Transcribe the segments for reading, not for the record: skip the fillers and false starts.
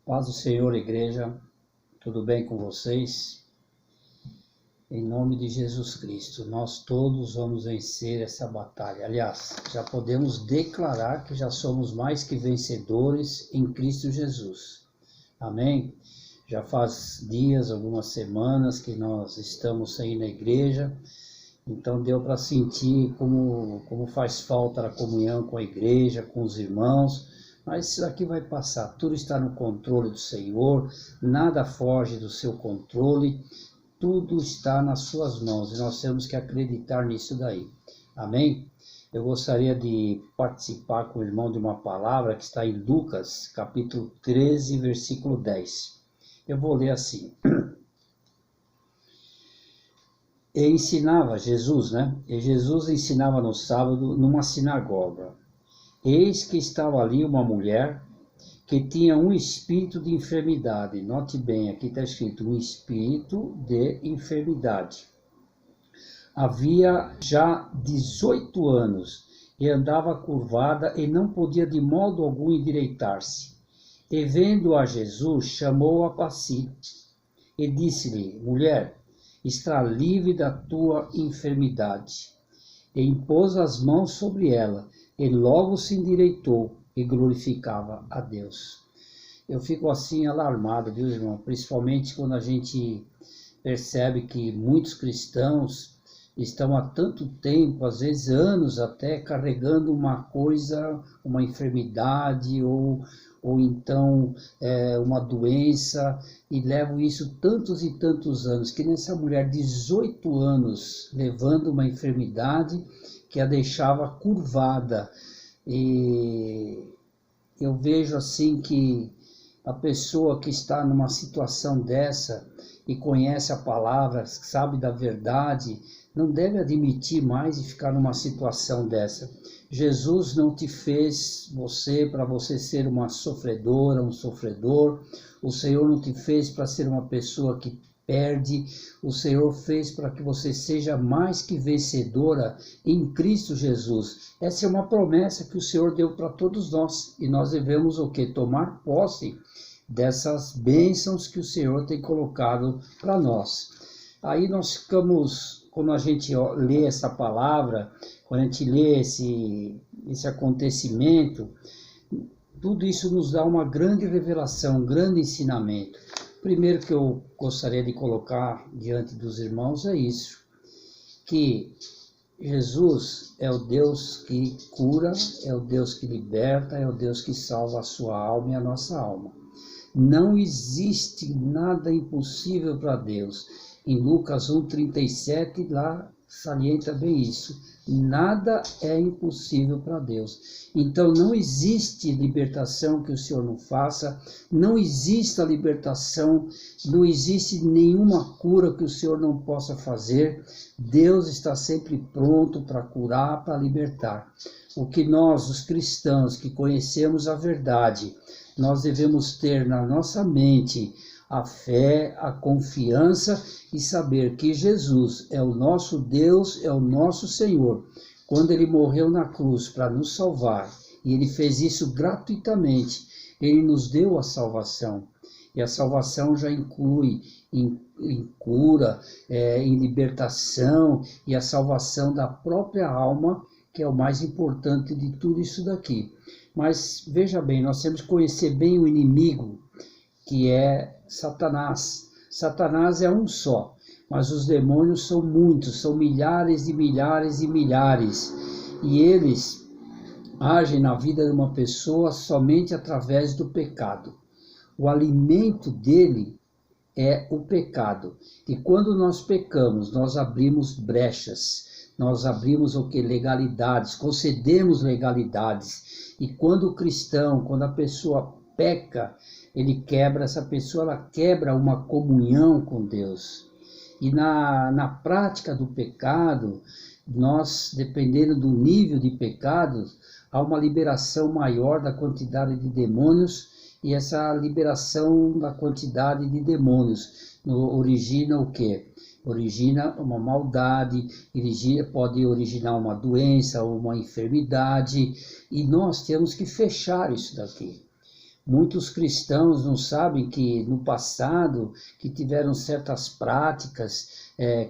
Paz do Senhor, igreja, tudo bem com vocês? Em nome de Jesus Cristo, nós todos vamos vencer essa batalha. Aliás, já podemos declarar que já somos mais que vencedores em Cristo Jesus. Amém? Já faz dias, algumas semanas que nós estamos aí na igreja, então deu para sentir como faz falta a comunhão com a igreja, com os irmãos. Mas isso aqui vai passar, tudo está no controle do Senhor, nada foge do seu controle, tudo está nas suas mãos e nós temos que acreditar nisso daí. Amém? Eu gostaria de participar com o irmão de uma palavra que está em Lucas, capítulo 13, versículo 10. Eu vou ler assim. E ensinava Jesus, E Jesus ensinava no sábado numa sinagoga. Eis que estava ali uma mulher que tinha um espírito de enfermidade. Note bem, aqui está escrito um espírito de enfermidade. Havia já 18 anos e andava curvada e não podia de modo algum endireitar-se. E vendo a Jesus, chamou-a para si e disse-lhe: mulher, está livre da tua enfermidade. E impôs as mãos sobre ela. E logo se endireitou e glorificava a Deus. Eu fico assim alarmado, viu, irmão? Principalmente quando a gente percebe que muitos cristãos estão há tanto tempo, às vezes anos até, carregando uma coisa, uma enfermidade ou então uma doença, e levam isso tantos e tantos anos, que nessa mulher, 18 anos, levando uma enfermidade que a deixava curvada. E eu vejo assim que a pessoa que está numa situação dessa e conhece a palavra, sabe da verdade, não deve admitir mais e ficar numa situação dessa. Jesus não te fez para você ser uma sofredora, um sofredor. O Senhor não te fez para ser uma pessoa que perde. O Senhor fez para que você seja mais que vencedora em Cristo Jesus. Essa é uma promessa que o Senhor deu para todos nós. E nós devemos o quê? Tomar posse dessas bênçãos que o Senhor tem colocado para nós. Aí nós ficamos, quando a gente lê essa palavra, quando a gente lê esse acontecimento, tudo isso nos dá uma grande revelação, um grande ensinamento. Primeiro que eu gostaria de colocar diante dos irmãos é isso, que Jesus é o Deus que cura, é o Deus que liberta, é o Deus que salva a sua alma e a nossa alma. Não existe nada impossível para Deus. Em Lucas 1,37, lá salienta bem isso. Nada é impossível para Deus. Então não existe libertação que o Senhor não faça, não existe a libertação, não existe nenhuma cura que o Senhor não possa fazer. Deus está sempre pronto para curar, para libertar. O que nós, os cristãos que conhecemos a verdade, nós devemos ter na nossa mente a fé, a confiança e saber que Jesus é o nosso Deus, é o nosso Senhor. Quando Ele morreu na cruz para nos salvar, e Ele fez isso gratuitamente, Ele nos deu a salvação. E a salvação já inclui em cura, em libertação e a salvação da própria alma, que é o mais importante de tudo isso daqui. Mas veja bem, nós temos que conhecer bem o inimigo, que é Satanás. Satanás é um só, mas os demônios são muitos, são milhares e milhares e milhares. E eles agem na vida de uma pessoa somente através do pecado. O alimento dele é o pecado. E quando nós pecamos, nós abrimos brechas, nós abrimos o que? Legalidades, concedemos legalidades. E quando o cristão, quando a pessoa peca, essa pessoa ela quebra uma comunhão com Deus. E na prática do pecado, nós, dependendo do nível de pecado, há uma liberação maior da quantidade de demônios, e essa liberação da quantidade de demônios origina o quê? Origina uma maldade, pode originar uma doença ou uma enfermidade, e nós temos que fechar isso daqui. Muitos cristãos não sabem que no passado que tiveram certas práticas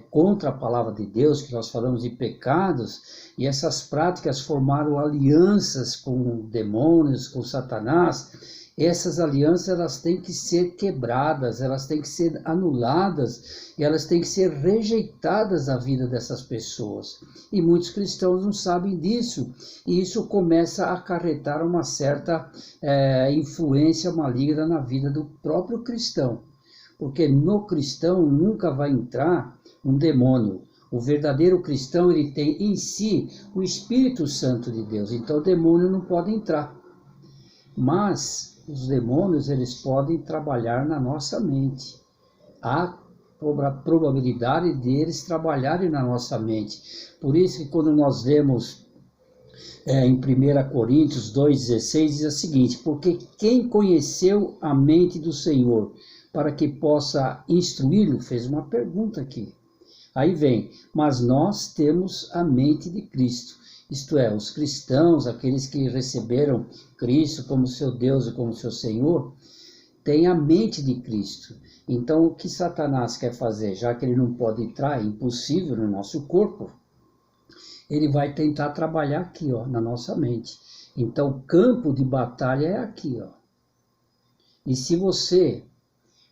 contra a palavra de Deus, que nós falamos de pecados, e essas práticas formaram alianças com demônios, com Satanás. Essas alianças elas têm que ser quebradas, elas têm que ser anuladas, e elas têm que ser rejeitadas da vida dessas pessoas. E muitos cristãos não sabem disso, e isso começa a acarretar uma certa influência maligna na vida do próprio cristão. Porque no cristão nunca vai entrar um demônio. O verdadeiro cristão ele tem em si o Espírito Santo de Deus, então o demônio não pode entrar. Mas os demônios eles podem trabalhar na nossa mente. Há probabilidade deles trabalharem na nossa mente. Por isso que quando nós lemos em 1 Coríntios 2,16 diz o seguinte: porque quem conheceu a mente do Senhor para que possa instruí-lo? Fez uma pergunta aqui. Aí vem, mas nós temos a mente de Cristo. Isto é, os cristãos, aqueles que receberam Cristo como seu Deus e como seu Senhor, têm a mente de Cristo. Então, o que Satanás quer fazer? Já que ele não pode entrar, é impossível no nosso corpo, ele vai tentar trabalhar aqui, ó, na nossa mente. Então, o campo de batalha é aqui, ó. E se você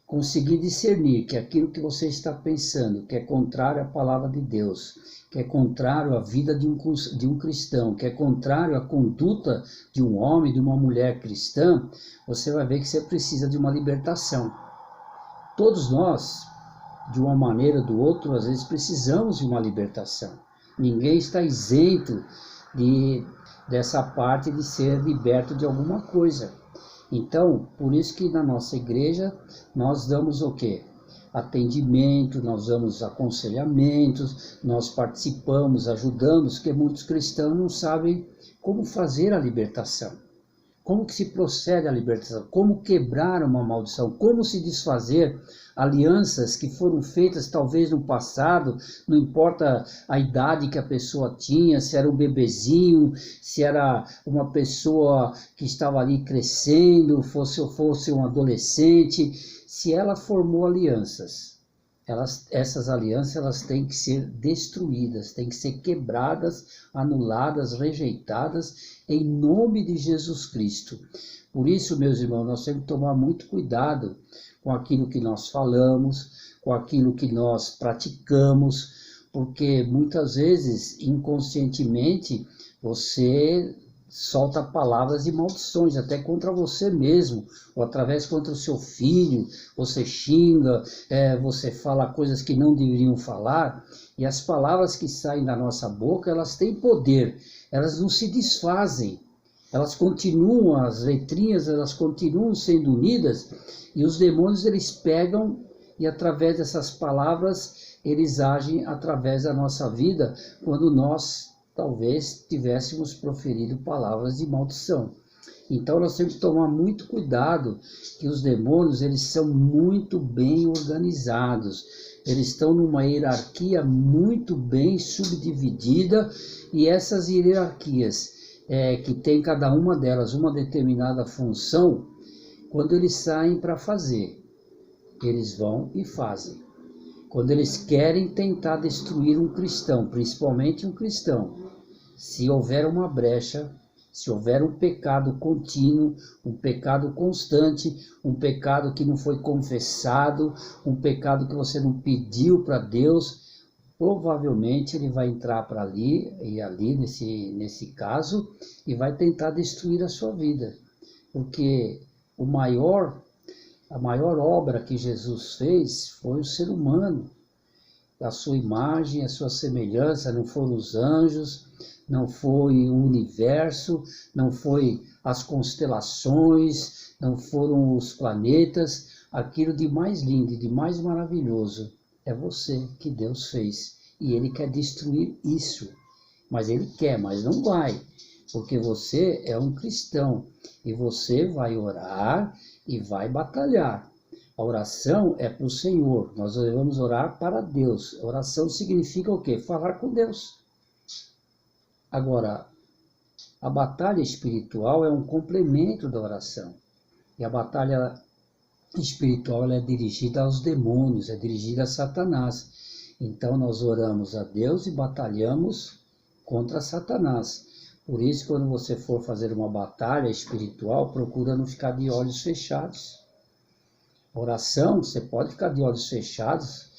conseguir discernir que aquilo que você está pensando, que é contrário à palavra de Deus, que é contrário à vida de um cristão, que é contrário à conduta de um homem, de uma mulher cristã, você vai ver que você precisa de uma libertação. Todos nós, de uma maneira ou do outro, às vezes precisamos de uma libertação. Ninguém está isento dessa parte de ser liberto de alguma coisa. Então, por isso que na nossa igreja nós damos o quê? Atendimento, nós damos aconselhamentos, nós participamos, ajudamos, porque muitos cristãos não sabem como fazer a libertação. Como que se procede à libertação? Como quebrar uma maldição? Como se desfazer alianças que foram feitas talvez no passado, não importa a idade que a pessoa tinha, se era um bebezinho, se era uma pessoa que estava ali crescendo, fosse um adolescente, se ela formou alianças. Essas alianças elas têm que ser destruídas, têm que ser quebradas, anuladas, rejeitadas em nome de Jesus Cristo. Por isso, meus irmãos, nós temos que tomar muito cuidado com aquilo que nós falamos, com aquilo que nós praticamos, porque muitas vezes, inconscientemente, você solta palavras de maldições, até contra você mesmo, ou através contra o seu filho, você xinga, você fala coisas que não deveriam falar, e as palavras que saem da nossa boca, elas têm poder, elas não se desfazem, elas continuam, as letrinhas, elas continuam sendo unidas, e os demônios, eles pegam, e através dessas palavras, eles agem através da nossa vida, quando nós talvez tivéssemos proferido palavras de maldição. Então nós temos que tomar muito cuidado, que os demônios eles são muito bem organizados, eles estão numa hierarquia muito bem subdividida, e essas hierarquias, que tem cada uma delas uma determinada função, quando eles saem para fazer, eles vão e fazem. Quando eles querem tentar destruir um cristão, principalmente um cristão, se houver uma brecha, se houver um pecado contínuo, um pecado constante, um pecado que não foi confessado, um pecado que você não pediu para Deus, provavelmente ele vai entrar para ali e ali nesse caso e vai tentar destruir a sua vida. Porque a maior obra que Jesus fez foi o ser humano. A sua imagem, a sua semelhança, não foram os anjos, não foi o universo, não foi as constelações, não foram os planetas. Aquilo de mais lindo e de mais maravilhoso é você que Deus fez. E Ele quer destruir isso. Mas Ele quer, mas não vai. Porque você é um cristão e você vai orar e vai batalhar. A oração é para o Senhor, nós devemos orar para Deus. Oração significa o quê? Falar com Deus. Agora, a batalha espiritual é um complemento da oração. E a batalha espiritual ela é dirigida aos demônios, é dirigida a Satanás. Então nós oramos a Deus e batalhamos contra Satanás. Por isso, quando você for fazer uma batalha espiritual, procura não ficar de olhos fechados. Oração, você pode ficar de olhos fechados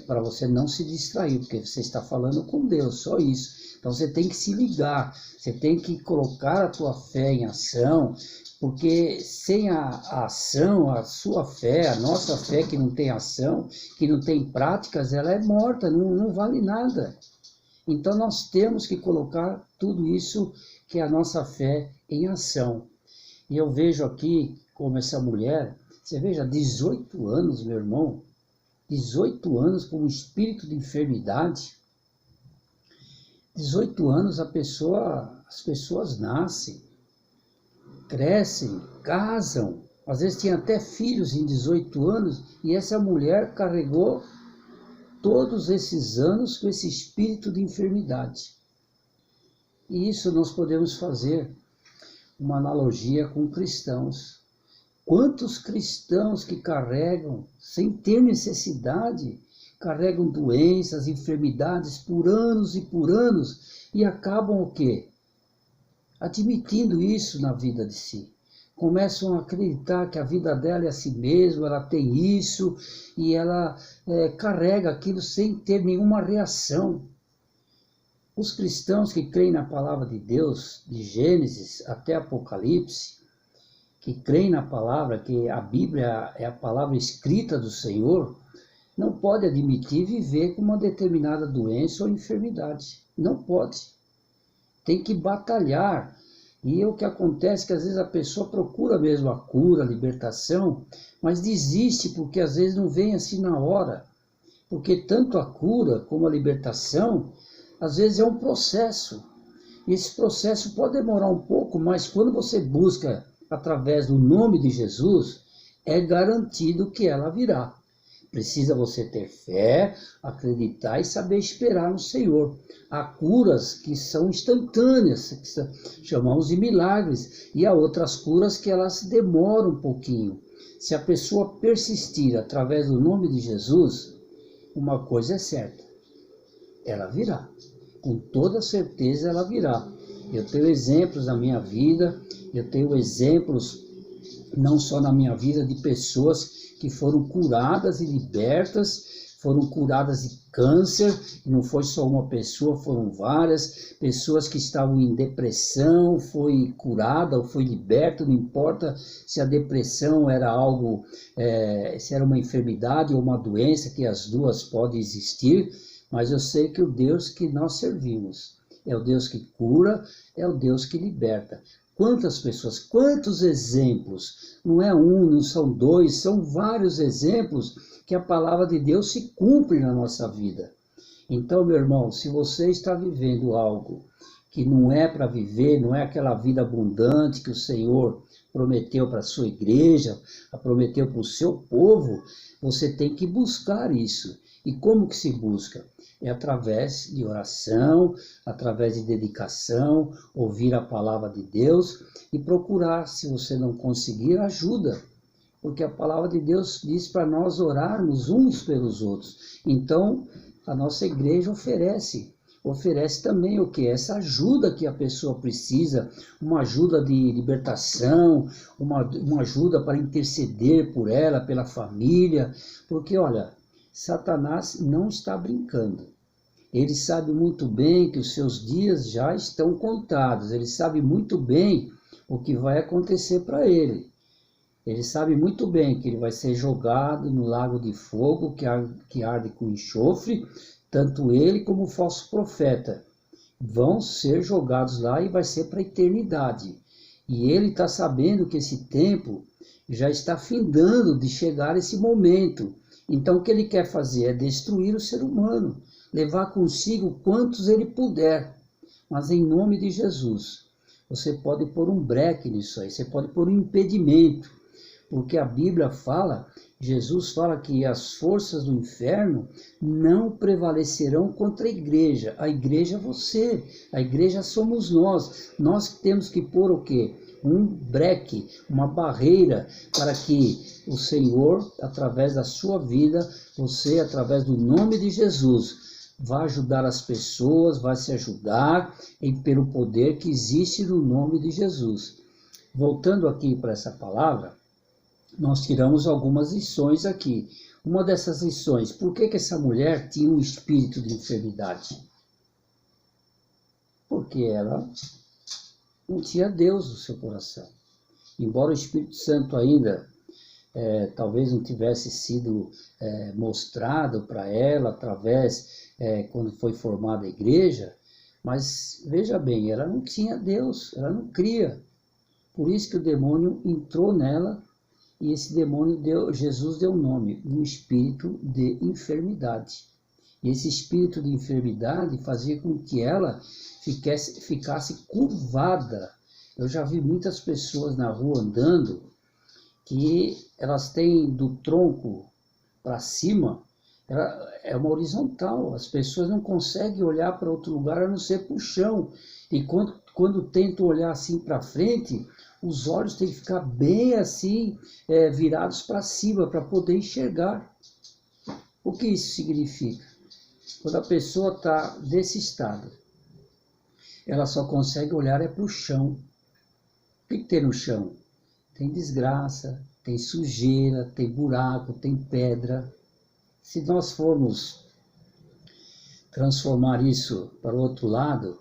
para você não se distrair, porque você está falando com Deus, só isso. Então você tem que se ligar, você tem que colocar a tua fé em ação, porque sem a ação, a sua fé, a nossa fé que não tem ação, que não tem práticas, ela é morta, não vale nada. Então nós temos que colocar tudo isso que é a nossa fé em ação. E eu vejo aqui como essa mulher, você veja, 18 anos, meu irmão, 18 anos com um espírito de enfermidade. 18 anos as pessoas nascem, crescem, casam, às vezes tinha até filhos em 18 anos, e essa mulher carregou todos esses anos com esse espírito de enfermidade. E isso nós podemos fazer uma analogia com cristãos. Quantos cristãos que carregam, sem ter necessidade, carregam doenças, enfermidades por anos e acabam o quê? Admitindo isso na vida de si. Começam a acreditar que a vida dela é assim mesmo, ela tem isso, e ela carrega aquilo sem ter nenhuma reação. Os cristãos que creem na palavra de Deus, de Gênesis até Apocalipse, que creem na palavra, que a Bíblia é a palavra escrita do Senhor, não pode admitir viver com uma determinada doença ou enfermidade. Não pode. Tem que batalhar. E o que acontece é que às vezes a pessoa procura mesmo a cura, a libertação, mas desiste porque às vezes não vem assim na hora. Porque tanto a cura como a libertação, às vezes é um processo. E esse processo pode demorar um pouco, mas quando você busca através do nome de Jesus, é garantido que ela virá. Precisa você ter fé, acreditar e saber esperar no Senhor. Há curas que são instantâneas, que chamamos de milagres, e há outras curas que elas demoram um pouquinho. Se a pessoa persistir através do nome de Jesus, uma coisa é certa, ela virá. Com toda certeza ela virá. Eu tenho exemplos na minha vida, eu tenho exemplos não só na minha vida de pessoas que foram curadas e libertas, foram curadas de câncer, e não foi só uma pessoa, foram várias pessoas que estavam em depressão, foi curada ou foi liberta, não importa se a depressão era algo, se era uma enfermidade ou uma doença, que as duas podem existir, mas eu sei que o Deus que nós servimos é o Deus que cura, é o Deus que liberta. Quantas pessoas, quantos exemplos, não é um, não são dois, são vários exemplos que a palavra de Deus se cumpre na nossa vida. Então, meu irmão, se você está vivendo algo que não é para viver, não é aquela vida abundante que o Senhor prometeu para a sua igreja, prometeu para o seu povo, você tem que buscar isso. E como que se busca? É através de oração, através de dedicação, ouvir a palavra de Deus e procurar, se você não conseguir, ajuda. Porque a palavra de Deus diz para nós orarmos uns pelos outros. Então, a nossa igreja oferece também o que? Essa ajuda que a pessoa precisa, uma ajuda de libertação, uma ajuda para interceder por ela, pela família, porque olha, Satanás não está brincando. Ele sabe muito bem que os seus dias já estão contados. Ele sabe muito bem o que vai acontecer para ele. Ele sabe muito bem que ele vai ser jogado no lago de fogo que arde com enxofre. Tanto ele como o falso profeta vão ser jogados lá e vai ser para a eternidade. E ele está sabendo que esse tempo já está findando de chegar esse momento. Então o que ele quer fazer é destruir o ser humano, levar consigo quantos ele puder. Mas em nome de Jesus, você pode pôr um breque nisso aí, você pode pôr um impedimento, porque a Bíblia fala, Jesus fala que as forças do inferno não prevalecerão contra a igreja é você, a igreja somos nós que temos que pôr o quê? um breque, uma barreira para que o Senhor, através da sua vida, você, através do nome de Jesus, vai ajudar as pessoas, vai se ajudar pelo poder que existe no nome de Jesus. Voltando aqui para essa palavra, nós tiramos algumas lições aqui. Uma dessas lições, por que essa mulher tinha um espírito de enfermidade? Porque ela não tinha Deus no seu coração. Embora o Espírito Santo ainda talvez não tivesse sido mostrado para ela através, quando foi formada a igreja, mas veja bem, ela não tinha Deus, ela não cria. Por isso que o demônio entrou nela, e esse demônio Jesus deu o nome, um espírito de enfermidade. E esse espírito de enfermidade fazia com que ela ficasse curvada. Eu já vi muitas pessoas na rua andando que elas têm do tronco para cima, é uma horizontal. As pessoas não conseguem olhar para outro lugar a não ser para o chão. E quando tentam olhar assim para frente, os olhos têm que ficar bem assim, virados para cima, para poder enxergar. O que isso significa? Quando a pessoa está desse estado, ela só consegue olhar para o chão. O que tem no chão? Tem desgraça, tem sujeira, tem buraco, tem pedra. Se nós formos transformar isso para o outro lado,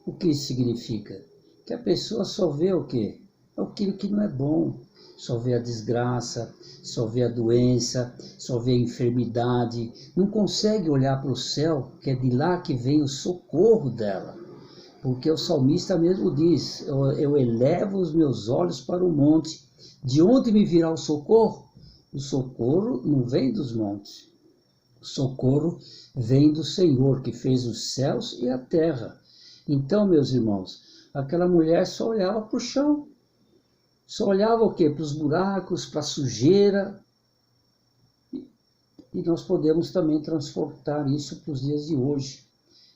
o que isso significa? Que a pessoa só vê o quê? Aquilo que não é bom. Só vê a desgraça, só vê a doença, só vê a enfermidade. Não consegue olhar para o céu, que é de lá que vem o socorro dela. Porque o salmista mesmo diz, eu elevo os meus olhos para o monte. De onde me virá o socorro? O socorro não vem dos montes. O socorro vem do Senhor, que fez os céus e a terra. Então, meus irmãos, aquela mulher só olhava para o chão. Só olhava o quê? Para os buracos, para a sujeira. E nós podemos também transportar isso para os dias de hoje.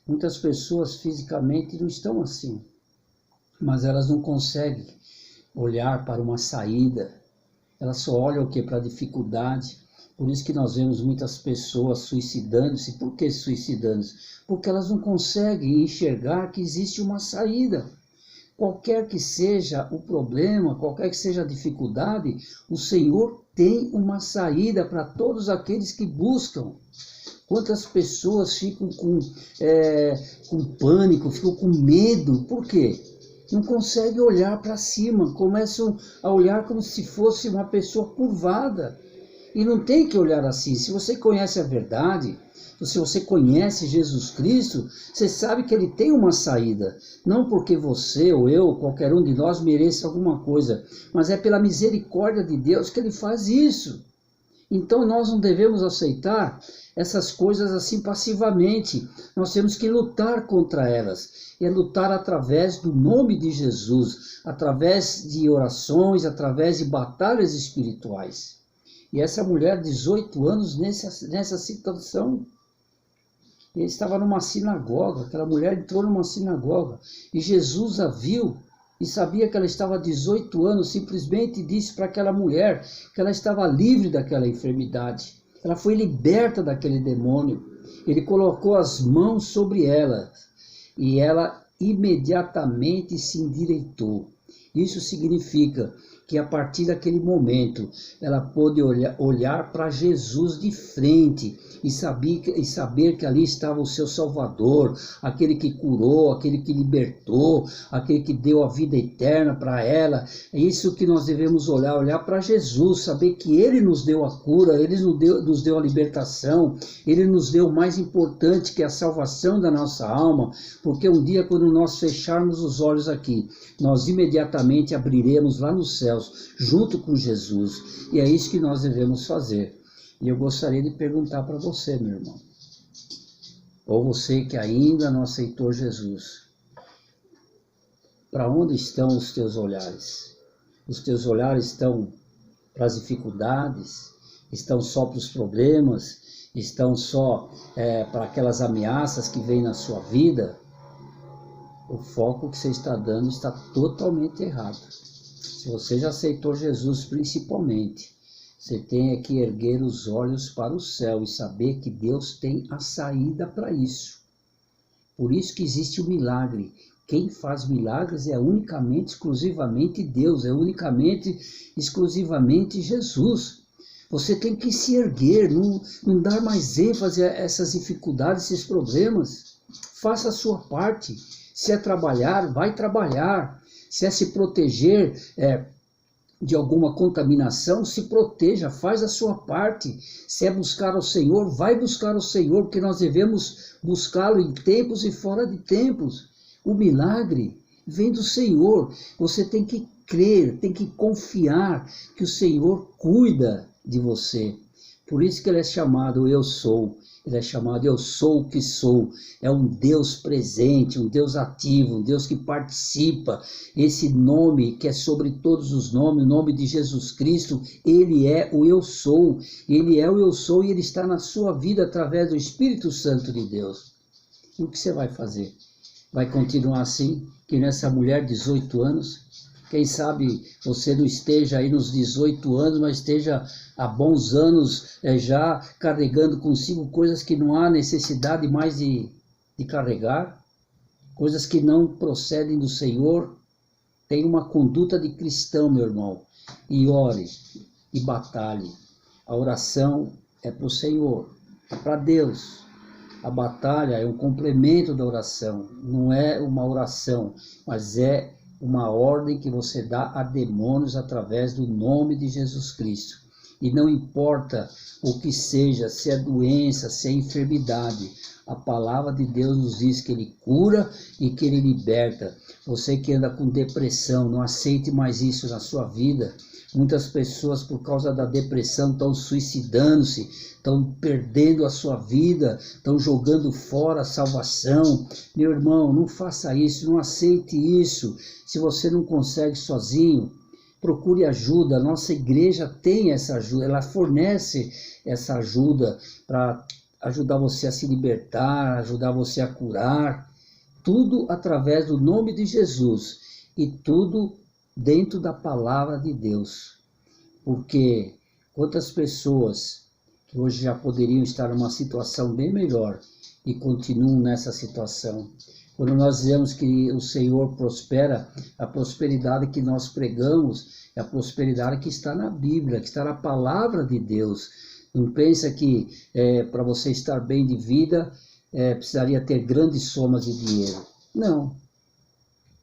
Muitas pessoas fisicamente não estão assim, mas elas não conseguem olhar para uma saída. Elas só olham o quê? Para a dificuldade. Por isso que nós vemos muitas pessoas suicidando-se. Por que suicidando-se? Porque elas não conseguem enxergar que existe uma saída. Qualquer que seja o problema, qualquer que seja a dificuldade, o Senhor tem uma saída para todos aqueles que buscam. Quantas pessoas ficam com pânico, ficam com medo? Por quê? Não conseguem olhar para cima, começam a olhar como se fosse uma pessoa curvada. E não tem que olhar assim. Se você conhece a verdade, se você conhece Jesus Cristo, você sabe que Ele tem uma saída. Não porque você ou eu, qualquer um de nós mereça alguma coisa, mas é pela misericórdia de Deus que Ele faz isso. Então nós não devemos aceitar essas coisas assim passivamente. Nós temos que lutar contra elas. E é lutar através do nome de Jesus, através de orações, através de batalhas espirituais. E essa mulher, 18 anos, nessa situação, ele estava numa sinagoga, aquela mulher entrou numa sinagoga, e Jesus a viu, e sabia que ela estava há 18 anos, simplesmente disse para aquela mulher que ela estava livre daquela enfermidade. Ela foi liberta daquele demônio. Ele colocou as mãos sobre ela, e ela imediatamente se endireitou. Isso significa que a partir daquele momento ela pôde olhar para Jesus de frente e saber que ali estava o seu Salvador, aquele que curou, aquele que libertou, aquele que deu a vida eterna para ela. É isso que nós devemos olhar para Jesus, saber que Ele nos deu a cura, Ele nos deu a libertação, Ele nos deu o mais importante, que é a salvação da nossa alma, porque um dia, quando nós fecharmos os olhos aqui, nós imediatamente abriremos lá nos céus, junto com Jesus, e é isso que nós devemos fazer. E eu gostaria de perguntar para você, meu irmão, ou você que ainda não aceitou Jesus, para onde estão os teus olhares? Os teus olhares estão para as dificuldades? Estão só para os problemas? Estão só para aquelas ameaças que vêm na sua vida? O foco que você está dando está totalmente errado. Se você já aceitou Jesus principalmente, você tem que erguer os olhos para o céu e saber que Deus tem a saída para isso. Por isso que existe o milagre. Quem faz milagres é unicamente, exclusivamente Deus, é unicamente, exclusivamente Jesus. Você tem que se erguer, não dar mais ênfase a essas dificuldades, esses problemas. Faça a sua parte. Se é trabalhar, vai trabalhar. Se é se proteger de alguma contaminação, se proteja, faz a sua parte. Se é buscar o Senhor, vai buscar o Senhor, porque nós devemos buscá-lo em tempos e fora de tempos. O milagre vem do Senhor. Você tem que crer, tem que confiar que o Senhor cuida de você. Por isso que ele é chamado Eu Sou. Ele é chamado Eu Sou o que Sou. É um Deus presente, um Deus ativo, um Deus que participa. Esse nome que é sobre todos os nomes, o nome de Jesus Cristo, ele é o Eu Sou. Ele é o Eu Sou e ele está na sua vida através do Espírito Santo de Deus. E o que você vai fazer? Vai continuar assim, que nessa mulher de 18 anos, quem sabe você não esteja aí nos 18 anos, mas esteja há bons anos já carregando consigo coisas que não há necessidade mais de carregar, coisas que não procedem do Senhor. Tenha uma conduta de cristão, meu irmão, e ore, e batalhe. A oração é para o Senhor, é para Deus. A batalha é um complemento da oração, não é uma oração, mas é uma ordem que você dá a demônios através do nome de Jesus Cristo. E não importa o que seja, se é doença, se é enfermidade, a palavra de Deus nos diz que Ele cura e que Ele liberta. Você que anda com depressão, não aceite mais isso na sua vida. Muitas pessoas, por causa da depressão, estão suicidando-se, estão perdendo a sua vida, estão jogando fora a salvação. Meu irmão, não faça isso, não aceite isso. Se você não consegue sozinho, procure ajuda. A nossa igreja tem essa ajuda, ela fornece essa ajuda para ajudar você a se libertar, ajudar você a curar. Tudo através do nome de Jesus e tudo dentro da palavra de Deus. Porque quantas pessoas que hoje já poderiam estar numa situação bem melhor e continuam nessa situação. Quando nós dizemos que o Senhor prospera, a prosperidade que nós pregamos é a prosperidade que está na Bíblia, que está na palavra de Deus. Não pensa que para você estar bem de vida precisaria ter grandes somas de dinheiro. Não.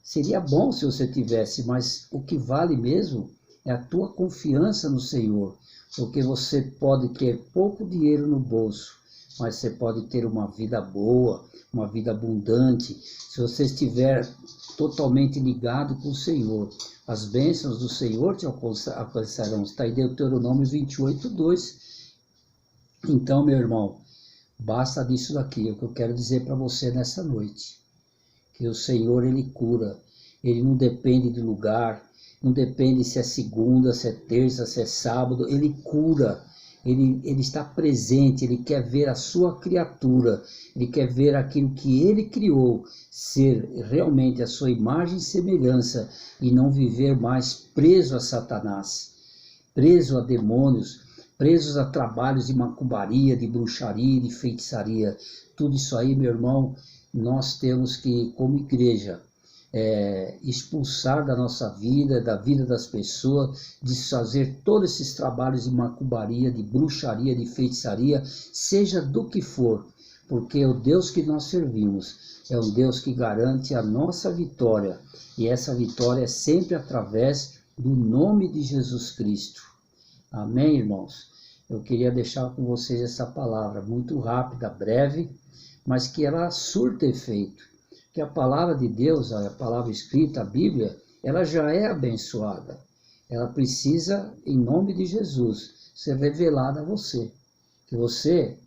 Seria bom se você tivesse, mas o que vale mesmo é a tua confiança no Senhor. Porque você pode ter pouco dinheiro no bolso, mas você pode ter uma vida boa, uma vida abundante. Se você estiver totalmente ligado com o Senhor, as bênçãos do Senhor te alcançarão. Está em Deuteronômio 28:2. Então, meu irmão, basta disso daqui, é o que eu quero dizer para você nessa noite. Que o Senhor, Ele cura. Ele não depende de lugar, não depende se é segunda, se é terça, se é sábado. Ele cura. Ele está presente, Ele quer ver a sua criatura, Ele quer ver aquilo que Ele criou ser realmente a sua imagem e semelhança e não viver mais preso a Satanás, preso a demônios, presos a trabalhos de macumbaria, de bruxaria, de feitiçaria. Tudo isso aí, meu irmão, nós temos que, como igreja, expulsar da nossa vida, da vida das pessoas, desfazer todos esses trabalhos de macumbaria, de bruxaria, de feitiçaria, seja do que for, porque o Deus que nós servimos é um Deus que garante a nossa vitória, e essa vitória é sempre através do nome de Jesus Cristo. Amém, irmãos? Eu queria deixar com vocês essa palavra muito rápida, breve, mas que ela surta efeito. Que a palavra de Deus, a palavra escrita, a Bíblia, ela já é abençoada. Ela precisa, em nome de Jesus, ser revelada a você. Que você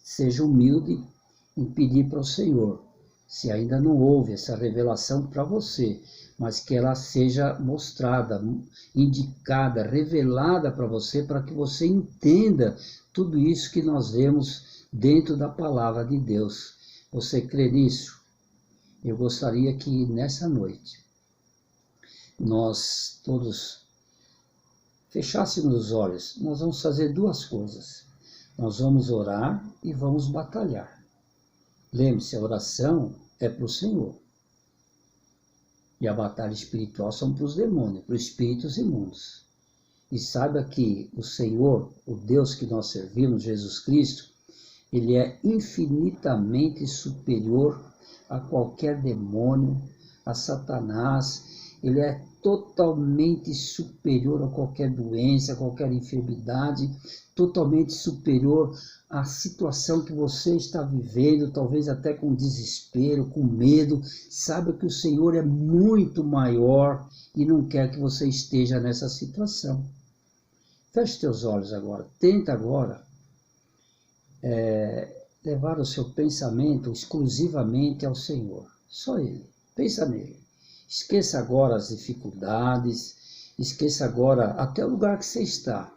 seja humilde em pedir para o Senhor, se ainda não houve essa revelação para você, mas que ela seja mostrada, indicada, revelada para você, para que você entenda tudo isso que nós vemos dentro da palavra de Deus. Você crê nisso? Eu gostaria que nessa noite nós todos fechássemos os olhos, nós vamos fazer duas coisas. Nós vamos orar e vamos batalhar. Lembre-se, a oração é para o Senhor. E a batalha espiritual são para os demônios, para os espíritos imundos. E saiba que o Senhor, o Deus que nós servimos, Jesus Cristo, Ele é infinitamente superior a qualquer demônio, a Satanás. Ele é totalmente superior a qualquer doença, a qualquer enfermidade, totalmente superior à situação que você está vivendo, talvez até com desespero, com medo. Saiba que o Senhor é muito maior e não quer que você esteja nessa situação. Feche teus olhos agora. Tenta agora levar o seu pensamento exclusivamente ao Senhor. Só Ele. Pensa nele. Esqueça agora as dificuldades. Esqueça agora até o lugar que você está.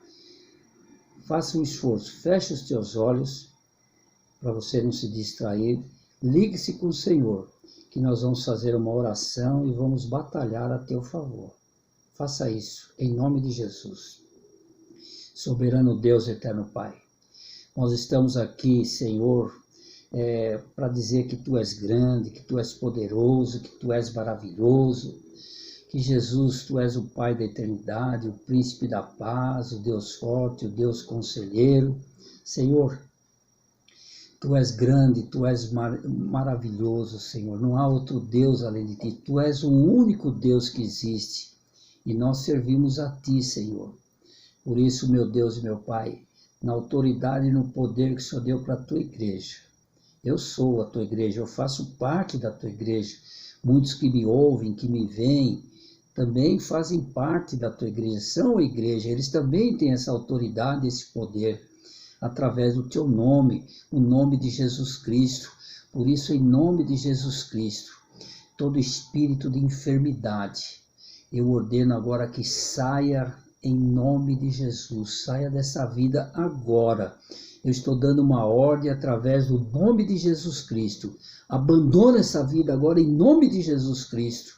Faça um esforço. Feche os teus olhos para você não se distrair. Ligue-se com o Senhor, que nós vamos fazer uma oração e vamos batalhar a teu favor. Faça isso, em nome de Jesus. Soberano Deus, eterno Pai, nós estamos aqui, Senhor, para dizer que Tu és grande, que Tu és poderoso, que Tu és maravilhoso, que Jesus, Tu és o Pai da eternidade, o Príncipe da paz, o Deus forte, o Deus conselheiro. Senhor, Tu és grande, Tu és maravilhoso, Senhor. Não há outro Deus além de Ti. Tu és o único Deus que existe e nós servimos a Ti, Senhor. Por isso, meu Deus e meu Pai, na autoridade e no poder que o Senhor deu para a Tua igreja. Eu sou a Tua igreja, eu faço parte da Tua igreja. Muitos que me ouvem, que me veem, também fazem parte da Tua igreja, são a igreja. Eles também têm essa autoridade, esse poder, através do Teu nome, o nome de Jesus Cristo. Por isso, em nome de Jesus Cristo, todo espírito de enfermidade, eu ordeno agora que saia em nome de Jesus, saia dessa vida agora. Eu estou dando uma ordem através do nome de Jesus Cristo. Abandona essa vida agora em nome de Jesus Cristo.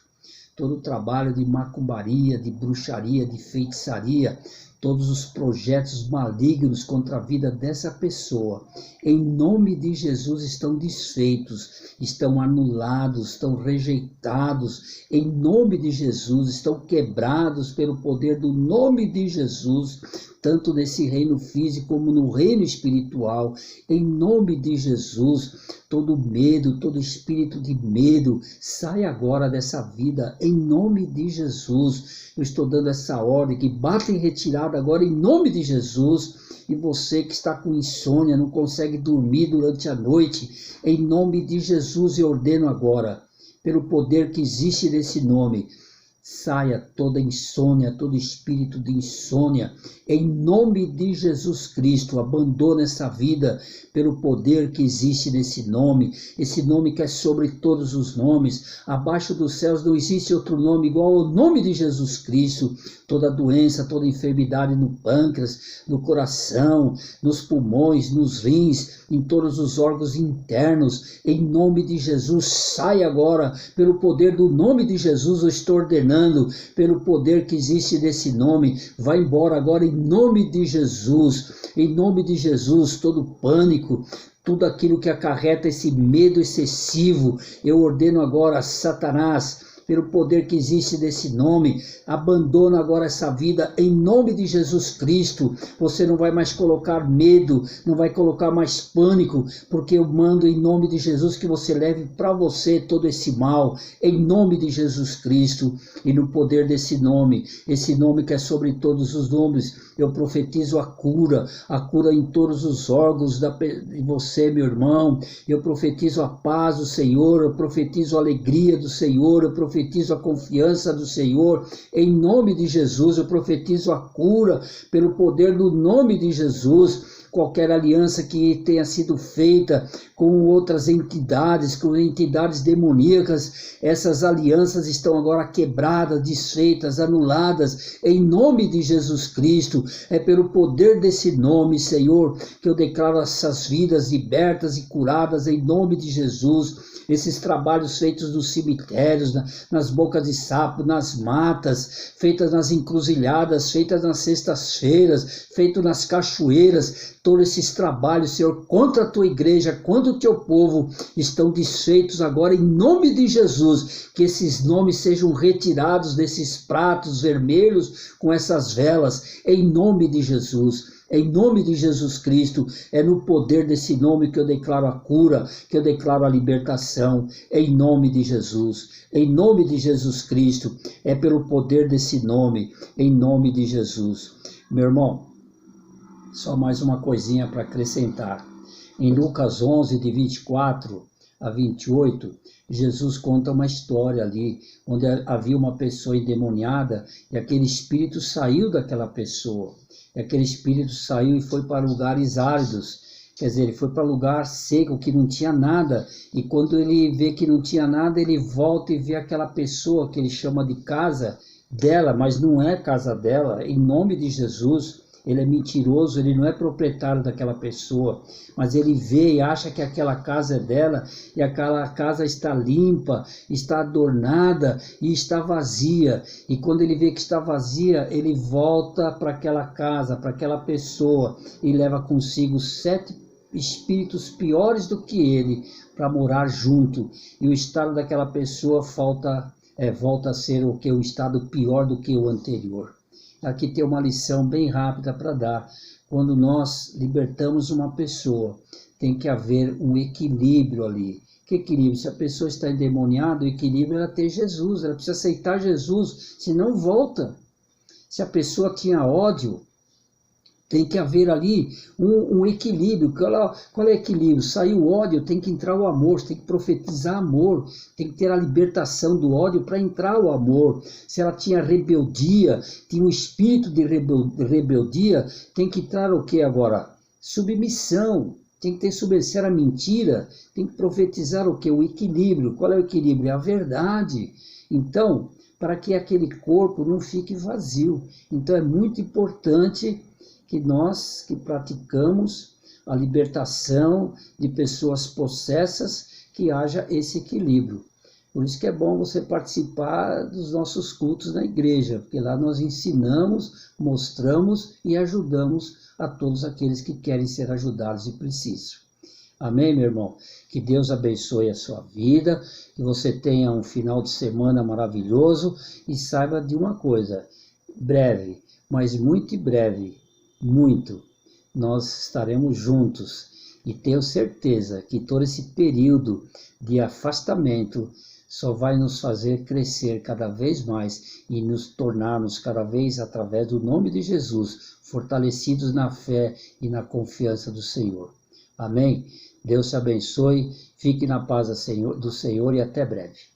Todo o trabalho de macumbaria, de bruxaria, de feitiçaria, todos os projetos malignos contra a vida dessa pessoa, em nome de Jesus, estão desfeitos, estão anulados, estão rejeitados, em nome de Jesus, estão quebrados pelo poder do nome de Jesus, tanto nesse reino físico como no reino espiritual, em nome de Jesus. Todo medo, todo espírito de medo, sai agora dessa vida, em nome de Jesus. Eu estou dando essa ordem, que bata em retirada agora, em nome de Jesus. E você que está com insônia, não consegue dormir durante a noite, em nome de Jesus eu ordeno agora, pelo poder que existe nesse nome, saia toda insônia, todo espírito de insônia, em nome de Jesus Cristo. Abandona essa vida pelo poder que existe nesse nome, esse nome que é sobre todos os nomes. Abaixo dos céus não existe outro nome igual ao nome de Jesus Cristo. Toda doença, toda enfermidade no pâncreas, no coração, nos pulmões, nos rins, em todos os órgãos internos, em nome de Jesus, sai agora, pelo poder do nome de Jesus. Eu estou ordenando, pelo poder que existe nesse nome, vai embora agora em nome de Jesus. Em nome de Jesus, todo pânico, tudo aquilo que acarreta esse medo excessivo, eu ordeno agora, Satanás, pelo poder que existe nesse nome, abandona agora essa vida em nome de Jesus Cristo. Você não vai mais colocar medo, não vai colocar mais pânico, porque eu mando em nome de Jesus que você leve para você todo esse mal, em nome de Jesus Cristo. E no poder desse nome, esse nome que é sobre todos os nomes, eu profetizo a cura em todos os órgãos de você, meu irmão. Eu profetizo a paz do Senhor, eu profetizo a alegria do Senhor, eu profetizo a confiança do Senhor, em nome de Jesus. Eu profetizo a cura pelo poder do nome de Jesus. qualquer aliança que tenha sido feita com outras entidades, com entidades demoníacas, essas alianças estão agora quebradas, desfeitas, anuladas, em nome de Jesus Cristo. É pelo poder desse nome, Senhor, que eu declaro essas vidas libertas e curadas em nome de Jesus. Esses trabalhos feitos nos cemitérios, nas bocas de sapo, nas matas, feitas nas encruzilhadas, feitas nas sextas-feiras, feitos nas cachoeiras, todos esses trabalhos, Senhor, contra a tua igreja, contra o teu povo, estão desfeitos agora em nome de Jesus. Que esses nomes sejam retirados desses pratos vermelhos com essas velas, em nome de Jesus. Em nome de Jesus Cristo, é no poder desse nome que eu declaro a cura, que eu declaro a libertação, em nome de Jesus. Em nome de Jesus Cristo, é pelo poder desse nome, em nome de Jesus. Meu irmão, só mais uma coisinha para acrescentar. Em Lucas 11, de 24 a 28, Jesus conta uma história ali, onde havia uma pessoa endemoniada e aquele espírito saiu daquela pessoa. E aquele espírito saiu e foi para lugares áridos, quer dizer, ele foi para lugar seco, que não tinha nada, e quando ele vê que não tinha nada, ele volta e vê aquela pessoa que ele chama de casa dela, mas não é casa dela, em nome de Jesus. Ele é mentiroso, ele não é proprietário daquela pessoa, mas ele vê e acha que aquela casa é dela, e aquela casa está limpa, está adornada e está vazia. E quando ele vê que está vazia, ele volta para aquela casa, para aquela pessoa, e leva consigo 7 espíritos piores do que ele para morar junto. E o estado daquela pessoa volta a ser o estado pior do que o anterior. Aqui tem uma lição bem rápida para dar. Quando nós libertamos uma pessoa, tem que haver um equilíbrio ali. Que equilíbrio? Se a pessoa está endemoniada, o equilíbrio é ela ter Jesus, ela precisa aceitar Jesus, senão volta. Se a pessoa tinha ódio, tem que haver ali um equilíbrio. Qual é o equilíbrio? Saiu o ódio, tem que entrar o amor, tem que profetizar amor, tem que ter a libertação do ódio para entrar o amor. Se ela tinha rebeldia, tinha um espírito de rebeldia, tem que entrar o que agora? Submissão. Tem que ter submissão. Se era mentira, tem que profetizar o que? O equilíbrio. Qual é o equilíbrio? É a verdade. Então, para que aquele corpo não fique vazio. Então é muito importante que nós que praticamos a libertação de pessoas possessas, que haja esse equilíbrio. Por isso que é bom você participar dos nossos cultos na igreja, porque lá nós ensinamos, mostramos e ajudamos a todos aqueles que querem ser ajudados e precisam. Amém, meu irmão? Que Deus abençoe a sua vida, que você tenha um final de semana maravilhoso e saiba de uma coisa, breve, mas muito breve, muito, nós estaremos juntos e tenho certeza que todo esse período de afastamento só vai nos fazer crescer cada vez mais e nos tornarmos cada vez, através do nome de Jesus, fortalecidos na fé e na confiança do Senhor. Amém? Deus te abençoe, fique na paz do Senhor e até breve.